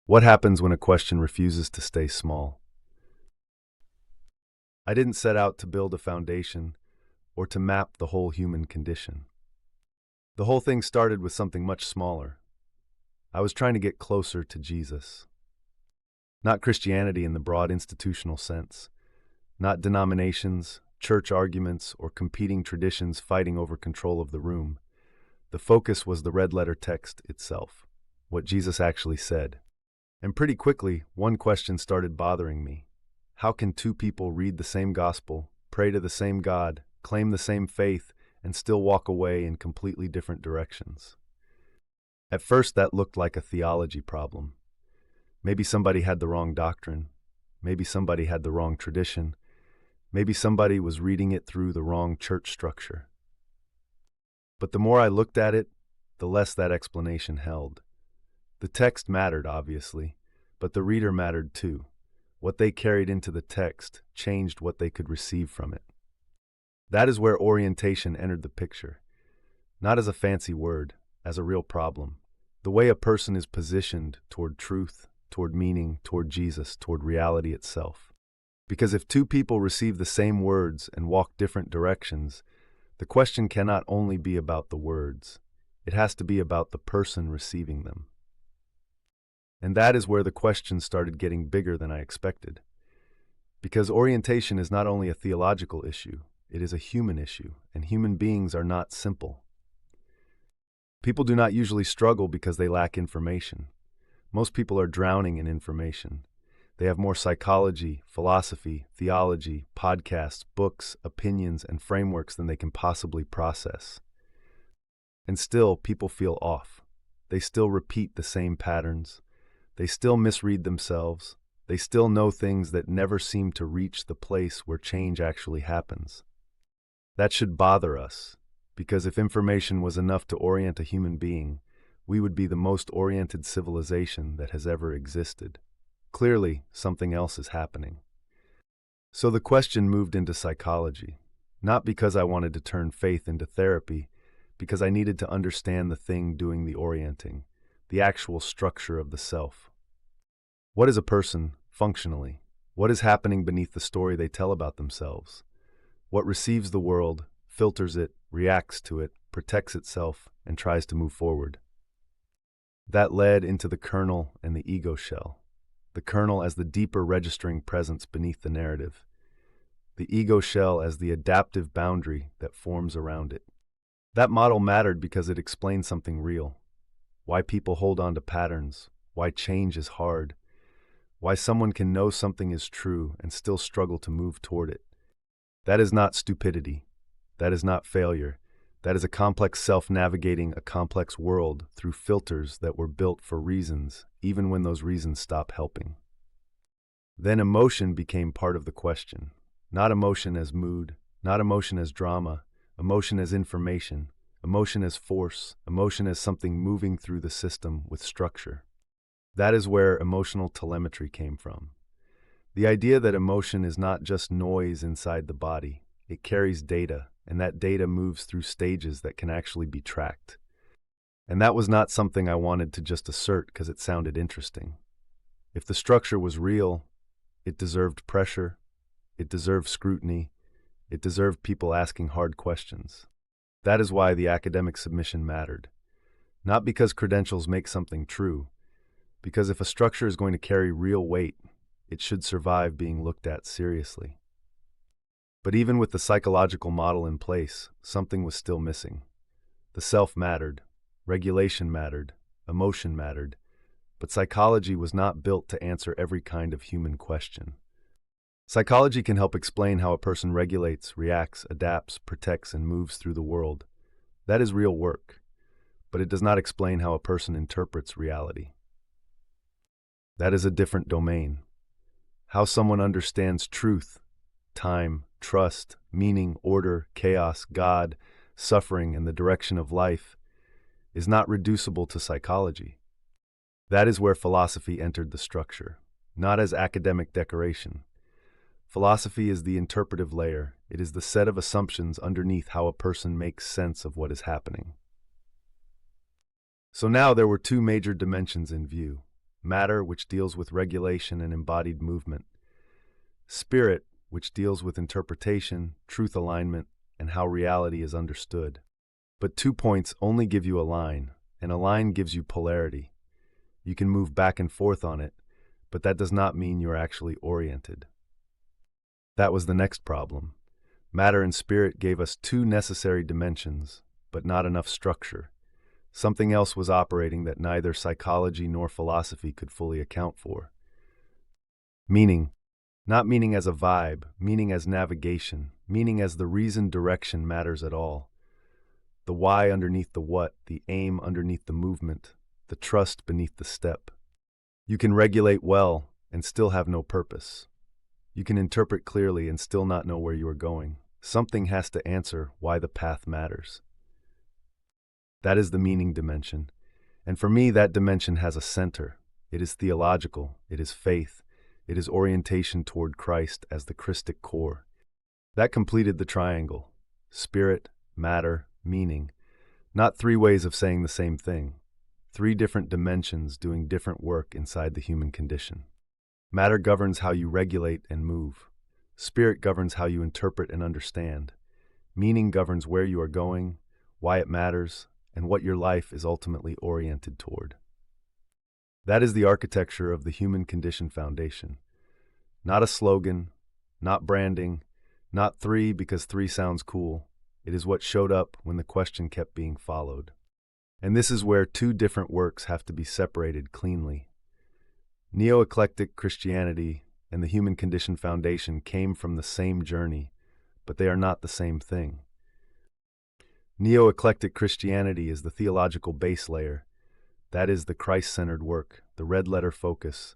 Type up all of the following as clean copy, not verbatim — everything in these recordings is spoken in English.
What happens when a question refuses to stay small? I didn't set out to build a foundation or to map the whole human condition. The whole thing started with something much smaller. I was trying to get closer to Jesus. Not Christianity in the broad institutional sense, not denominations, church arguments, or competing traditions fighting over control of the room. The focus was the red-letter text itself, what Jesus actually said. And pretty quickly, one question started bothering me. How can two people read the same gospel, pray to the same God, claim the same faith, and still walk away in completely different directions? At first, that looked like a theology problem. Maybe somebody had the wrong doctrine. Maybe somebody had the wrong tradition. Maybe somebody was reading it through the wrong church structure. But the more I looked at it, the less that explanation held. The text mattered, obviously, but the reader mattered too. What they carried into the text changed what they could receive from it. That is where orientation entered the picture. Not as a fancy word, as a real problem. The way a person is positioned toward truth, toward meaning, toward Jesus, toward reality itself. Because if two people receive the same words and walk different directions, the question cannot only be about the words. It has to be about the person receiving them. And that is where the question started getting bigger than I expected. Because orientation is not only a theological issue, it is a human issue, and human beings are not simple. People do not usually struggle because they lack information. Most people are drowning in information. They have more psychology, philosophy, theology, podcasts, books, opinions, and frameworks than they can possibly process. And still, people feel off. They still repeat the same patterns. They still misread themselves. They still know things that never seem to reach the place where change actually happens. That should bother us, because if information was enough to orient a human being, we would be the most oriented civilization that has ever existed. Clearly, something else is happening. So the question moved into psychology, not because I wanted to turn faith into therapy, because I needed to understand the thing doing the orienting, the actual structure of the self. What is a person, functionally? What is happening beneath the story they tell about themselves? What receives the world, filters it, reacts to it, protects itself, and tries to move forward? That led into the kernel and the ego shell. The kernel as the deeper registering presence beneath the narrative. The ego shell as the adaptive boundary that forms around it. That model mattered because it explained something real. Why people hold on to patterns, why change is hard, why someone can know something is true and still struggle to move toward it. That is not stupidity. That is not failure. That is a complex self navigating a complex world through filters that were built for reasons, even when those reasons stop helping. Then emotion became part of the question. Not emotion as mood, not emotion as drama, emotion as information, emotion as force, emotion as something moving through the system with structure. That is where emotional telemetry came from. The idea that emotion is not just noise inside the body, it carries data, and that data moves through stages that can actually be tracked. And that was not something I wanted to just assert because it sounded interesting. If the structure was real, it deserved pressure, it deserved scrutiny, it deserved people asking hard questions. That is why the academic submission mattered. Not because credentials make something true, because if a structure is going to carry real weight, it should survive being looked at seriously. But even with the psychological model in place, something was still missing. The self mattered, regulation mattered, emotion mattered, but psychology was not built to answer every kind of human question. Psychology can help explain how a person regulates, reacts, adapts, protects, and moves through the world. That is real work, but it does not explain how a person interprets reality. That is a different domain. How someone understands truth, time, trust, meaning, order, chaos, God, suffering, and the direction of life is not reducible to psychology. That is where philosophy entered the structure, not as academic decoration. Philosophy is the interpretive layer. It is the set of assumptions underneath how a person makes sense of what is happening. So now there were two major dimensions in view. matter, which deals with regulation and embodied movement, spirit, which deals with interpretation, truth alignment, and how reality is understood. But 2 points only give you a line, and a line gives you polarity. You can move back and forth on it, but that does not mean you're actually oriented. That was the next problem. Matter and spirit gave us 2 necessary dimensions, but not enough structure. Something else was operating that neither psychology nor philosophy could fully account for. Meaning. Not meaning as a vibe, meaning as navigation, meaning as the reason direction matters at all. The why underneath the what, the aim underneath the movement, the trust beneath the step. You can regulate well and still have no purpose. You can interpret clearly and still not know where you are going. Something has to answer why the path matters. That is the meaning dimension. And for me, that dimension has a center. It is theological. It is faith. It is orientation toward Christ as the Christic core. That completed the triangle. Spirit, matter, meaning. Not 3 ways of saying the same thing. 3 different dimensions doing different work inside the human condition. Matter governs how you regulate and move. Spirit governs how you interpret and understand. Meaning governs where you are going, why it matters, and what your life is ultimately oriented toward. That is the architecture of the human condition foundation. Not a slogan, not branding, not 3 because 3 sounds cool. It is what showed up when the question kept being followed. And this is where 2 different works have to be separated cleanly. Neo-Eclectic Christianity and the Human Condition Foundation came from the same journey, but they are not the same thing. Neo-Eclectic Christianity is the theological base layer. That is the Christ-centered work, the red-letter focus,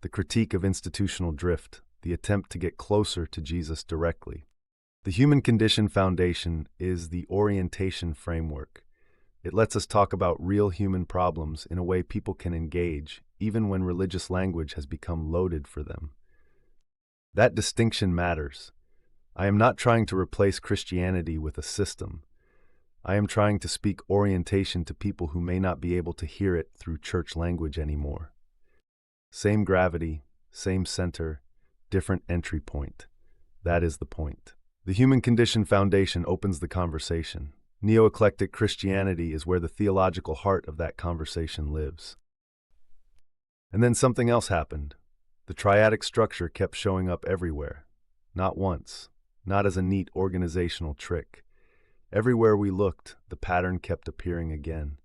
the critique of institutional drift, the attempt to get closer to Jesus directly. The Human Condition Foundation is the orientation framework. It lets us talk about real human problems in a way people can engage, even when religious language has become loaded for them. That distinction matters. I am not trying to replace Christianity with a system. I am trying to speak orientation to people who may not be able to hear it through church language anymore. Same gravity, same center, different entry point. That is the point. The Human Condition Foundation opens the conversation. Neo-Eclectic Christianity is where the theological heart of that conversation lives. And then something else happened. The triadic structure kept showing up everywhere. Not once, not as a neat organizational trick. Everywhere we looked, the pattern kept appearing again.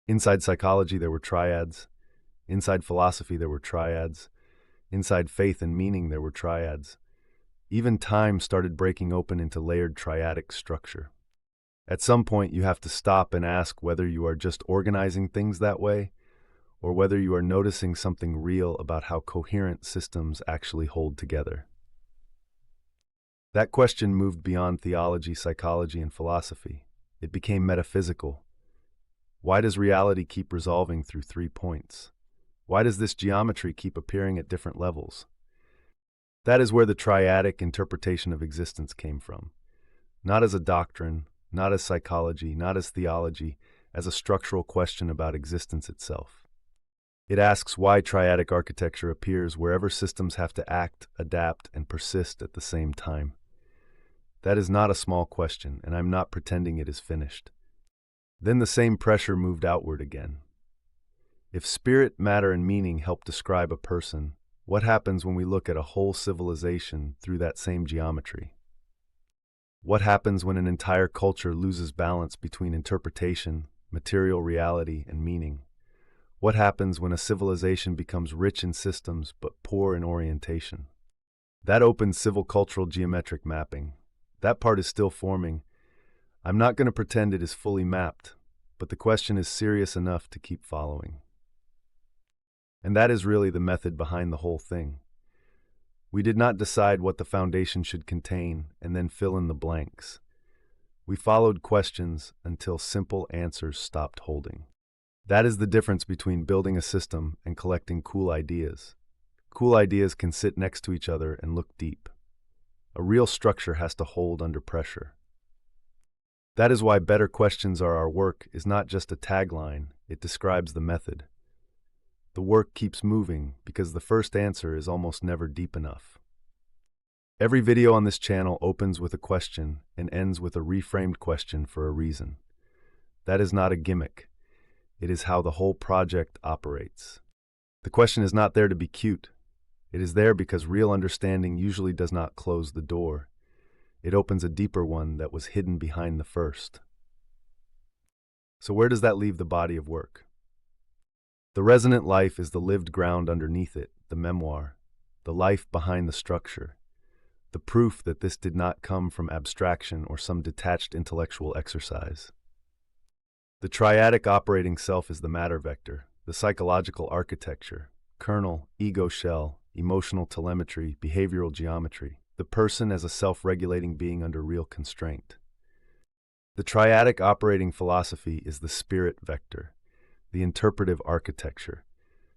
Inside psychology, there were triads. Inside philosophy, there were triads. Inside faith and meaning, there were triads. Even time started breaking open into layered triadic structure. At some point, you have to stop and ask whether you are just organizing things that way, or whether you are noticing something real about how coherent systems actually hold together. That question moved beyond theology, psychology, and philosophy. It became metaphysical. Why does reality keep resolving through 3 points? Why does this geometry keep appearing at different levels? That is where the triadic interpretation of existence came from. Not as a doctrine, not as psychology, not as theology, as a structural question about existence itself. It asks why triadic architecture appears wherever systems have to act, adapt, and persist at the same time. That is not a small question, and I'm not pretending it is finished. Then the same pressure moved outward again. If spirit, matter, and meaning help describe a person, what happens when we look at a whole civilization through that same geometry? What happens when an entire culture loses balance between interpretation, material reality, and meaning? What happens when a civilization becomes rich in systems but poor in orientation? That opens civil-cultural geometric mapping. That part is still forming. I'm not going to pretend it is fully mapped, but the question is serious enough to keep following. And that is really the method behind the whole thing. We did not decide what the foundation should contain and then fill in the blanks. We followed questions until simple answers stopped holding. That is the difference between building a system and collecting cool ideas. Cool ideas can sit next to each other and look deep. A real structure has to hold under pressure. That is why Better Questions Are Our Work is not just a tagline, it describes the method. The work keeps moving because the first answer is almost never deep enough. Every video on this channel opens with a question and ends with a reframed question for a reason. That is not a gimmick. It is how the whole project operates. The question is not there to be cute. It is there because real understanding usually does not close the door. It opens a deeper one that was hidden behind the first. So where does that leave the body of work? The resonant life is the lived ground underneath it, the memoir, the life behind the structure, the proof that this did not come from abstraction or some detached intellectual exercise. The triadic operating self is the matter vector, the psychological architecture, kernel, ego shell, emotional telemetry, behavioral geometry, the person as a self-regulating being under real constraint. The triadic operating philosophy is the spirit vector, the interpretive architecture,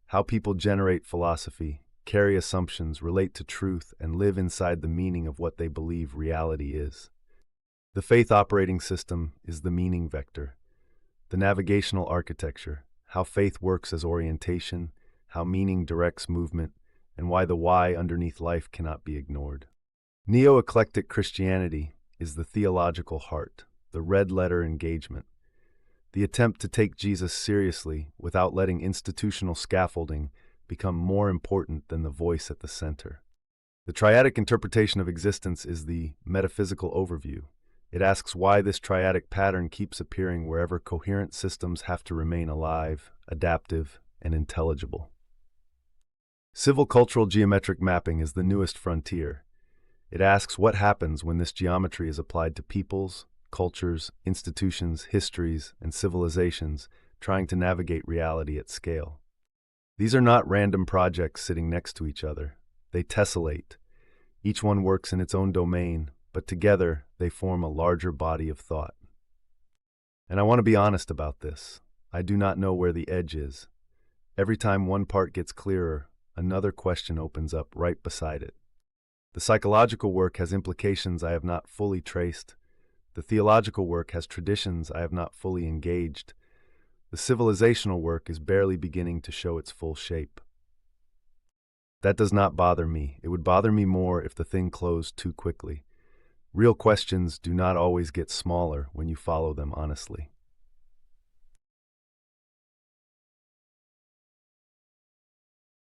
how people generate philosophy, carry assumptions, relate to truth, and live inside the meaning of what they believe reality is. The faith operating system is the meaning vector, the navigational architecture, how faith works as orientation, how meaning directs movement, and why the why underneath life cannot be ignored. Neo-Eclectic Christianity is the theological heart, the red-letter engagement, the attempt to take Jesus seriously without letting institutional scaffolding become more important than the voice at the center. The triadic interpretation of existence is the metaphysical overview. It asks why this triadic pattern keeps appearing wherever coherent systems have to remain alive, adaptive, and intelligible. Civil cultural geometric mapping is the newest frontier. It asks what happens when this geometry is applied to peoples, cultures, institutions, histories, and civilizations trying to navigate reality at scale. These are not random projects sitting next to each other. They tessellate. Each one works in its own domain, but together they form a larger body of thought. And I want to be honest about this. I do not know where the edge is. Every time one part gets clearer, another question opens up right beside it. The psychological work has implications I have not fully traced. The theological work has traditions I have not fully engaged. The civilizational work is barely beginning to show its full shape. That does not bother me. It would bother me more if the thing closed too quickly. Real questions do not always get smaller when you follow them honestly.